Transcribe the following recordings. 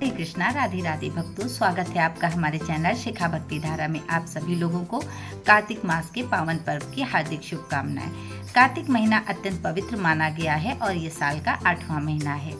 हरे कृष्णा, राधे राधे भक्तों, स्वागत है आपका हमारे चैनल शिखा भक्ति धारा में। आप सभी लोगों को कार्तिक मास के पावन पर्व की हार्दिक शुभकामनाएं। कार्तिक महीना अत्यंत पवित्र माना गया है और ये साल का 8वां महीना है।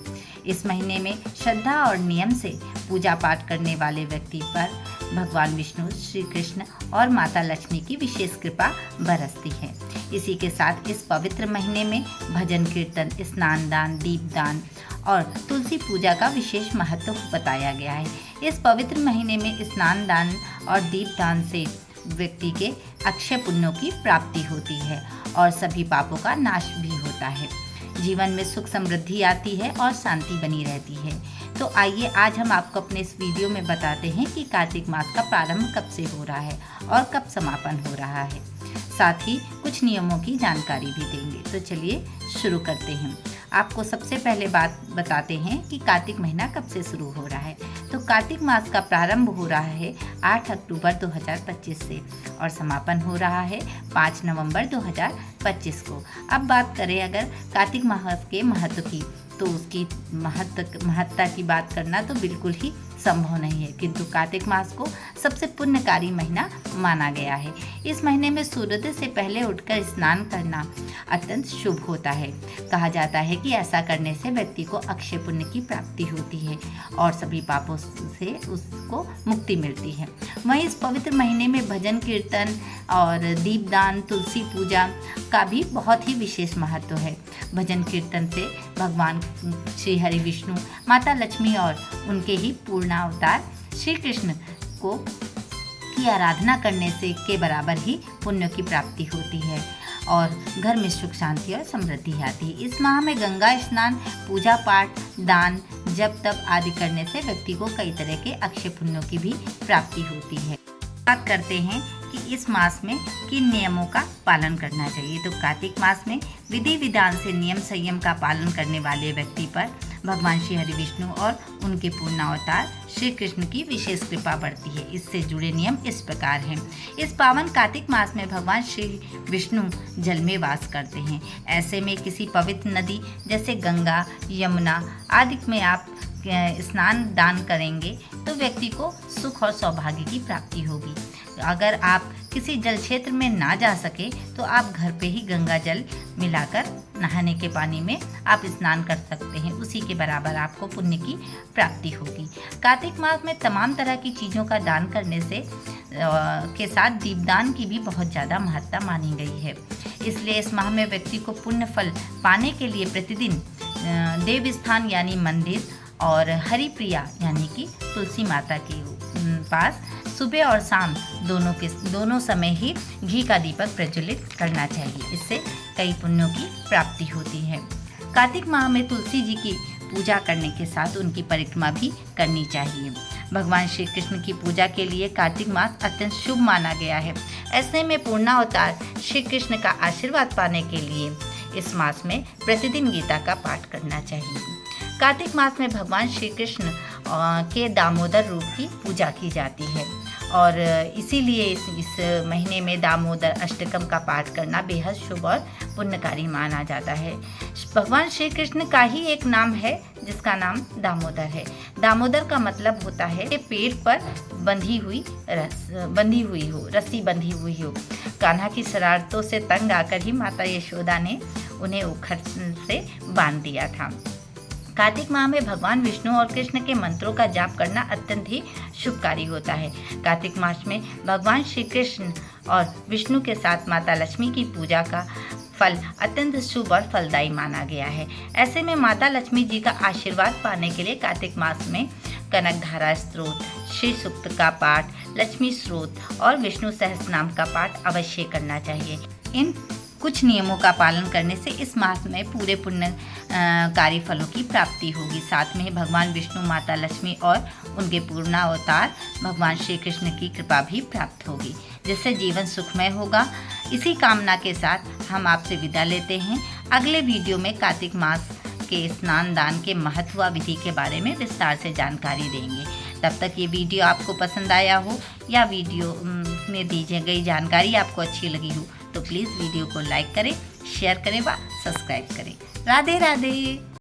इस महीने में श्रद्धा और नियम से पूजा पाठ करने वाले व्यक्ति पर भगवान विष्णु, श्री कृष्ण और माता लक्ष्मी की विशेष कृपा बरसती है। इसी के साथ इस पवित्र महीने में भजन कीर्तन, स्नान दान, दीपदान और तुलसी पूजा का विशेष महत्व बताया गया है। इस पवित्र महीने में स्नान दान और दीपदान से व्यक्ति के अक्षय पुण्यों की प्राप्ति होती है और सभी पापों का नाश भी होता है। जीवन में सुख समृद्धि आती है और शांति बनी रहती है। तो आइए आज हम आपको अपने इस वीडियो में बताते हैं कि कार्तिक मास का प्रारंभ कब से हो रहा है और कब समापन हो रहा है। साथ ही कुछ नियमों की जानकारी भी देंगे। तो चलिए शुरू करते हैं। आपको सबसे पहले बात बताते हैं कि कार्तिक महीना कब से शुरू हो रहा है। तो कार्तिक मास का प्रारंभ हो रहा है 8 अक्टूबर 2025 से और समापन हो रहा है 5 नवंबर 2025 को। अब बात करें अगर कार्तिक मास के महत्व की, तो उसकी महत्ता की बात करना तो बिल्कुल ही संभव नहीं है, किंतु कार्तिक मास को सबसे पुण्यकारी महीना माना गया है। इस महीने में सूर्योदय से पहले उठकर स्नान करना अत्यंत शुभ होता है। कहा जाता है कि ऐसा करने से व्यक्ति को अक्षय पुण्य की प्राप्ति होती है और सभी पापों से उसको मुक्ति मिलती है। वहीं इस पवित्र महीने में भजन कीर्तन और दीपदान, तुलसी पूजा का भी बहुत ही विशेष महत्व है। भजन कीर्तन से भगवान श्री हरि विष्णु, माता लक्ष्मी और उनके ही पूर्ण अवतार श्री कृष्ण को की आराधना करने से के बराबर ही पुण्य की प्राप्ति होती है और घर में सुख शांति और समृद्धि आती है। इस माह में गंगा स्नान, पूजा पाठ, दान, जप तप आदि करने से व्यक्ति को कई तरह के अक्षय पुण्यों की भी प्राप्ति होती है। बात करते हैं कि इस मास में किन नियमों का पालन करना चाहिए। तो कार्तिक मास में विधि विधान से नियम संयम का पालन करने वाले व्यक्ति पर भगवान श्री हरि विष्णु और उनके पूर्णावतार श्री कृष्ण की विशेष कृपा बढ़ती है। इससे जुड़े नियम इस प्रकार हैं। इस पावन कार्तिक मास में भगवान श्री विष्णु जल में वास करते हैं। ऐसे में किसी पवित्र नदी जैसे गंगा, यमुना आदि में आप स्नान दान करेंगे तो व्यक्ति को सुख और सौभाग्य की प्राप्ति होगी। अगर आप किसी जल क्षेत्र में ना जा सके तो आप घर पे ही गंगा जल मिलाकर नहाने के पानी में आप स्नान कर सकते हैं। उसी के बराबर आपको पुण्य की प्राप्ति होगी। कार्तिक मास में तमाम तरह की चीज़ों का दान करने से के साथ दीपदान की भी बहुत ज़्यादा महत्ता मानी गई है। इसलिए इस माह में व्यक्ति को पुण्य फल पाने के लिए प्रतिदिन देव स्थान यानी मंदिर और हरिप्रिया यानी कि तुलसी माता के पास सुबह और शाम दोनों समय ही घी का दीपक प्रज्वलित करना चाहिए। इससे कई पुण्यों की प्राप्ति होती है। कार्तिक माह में तुलसी जी की पूजा करने के साथ उनकी परिक्रमा भी करनी चाहिए। भगवान श्री कृष्ण की पूजा के लिए कार्तिक मास अत्यंत शुभ माना गया है। ऐसे में पूर्णावतार श्री कृष्ण का आशीर्वाद पाने के लिए इस मास में प्रतिदिन गीता का पाठ करना चाहिए। कार्तिक मास में भगवान श्री कृष्ण के दामोदर रूप की पूजा की जाती है और इसीलिए इस महीने में दामोदर अष्टकम का पाठ करना बेहद शुभ और पुण्यकारी माना जाता है। भगवान श्री कृष्ण का ही एक नाम है जिसका नाम दामोदर है। दामोदर का मतलब होता है कि पेड़ पर रस्सी बंधी हुई हो। कान्हा की शरारतों से तंग आकर ही माता यशोदा ने उन्हें उखड़ से बांध दिया था। कार्तिक माह में भगवान विष्णु और कृष्ण के मंत्रों का जाप करना अत्यंत ही शुभकारी होता है। कार्तिक मास में भगवान श्री कृष्ण और विष्णु के साथ माता लक्ष्मी की पूजा का फल अत्यंत शुभ और फलदायी माना गया है। ऐसे में माता लक्ष्मी जी का आशीर्वाद पाने के लिए कार्तिक मास में कनकधारा स्तोत्र, श्री सूक्त का पाठ, लक्ष्मी स्तोत्र और विष्णु सहस्रनाम का पाठ अवश्य करना चाहिए। इन कुछ नियमों का पालन करने से इस मास में पूरे पुण्यकारी फलों की प्राप्ति होगी। साथ में भगवान विष्णु, माता लक्ष्मी और उनके पूर्णावतार भगवान श्री कृष्ण की कृपा भी प्राप्त होगी, जिससे जीवन सुखमय होगा। इसी कामना के साथ हम आपसे विदा लेते हैं। अगले वीडियो में कार्तिक मास के स्नान दान के महत्व विधि के बारे में विस्तार से जानकारी देंगे। तब तक ये वीडियो आपको पसंद आया हो या वीडियो में दी गई जानकारी आपको अच्छी लगी हो तो प्लीज़ वीडियो को लाइक करें, शेयर करें व सब्सक्राइब करें। राधे राधे।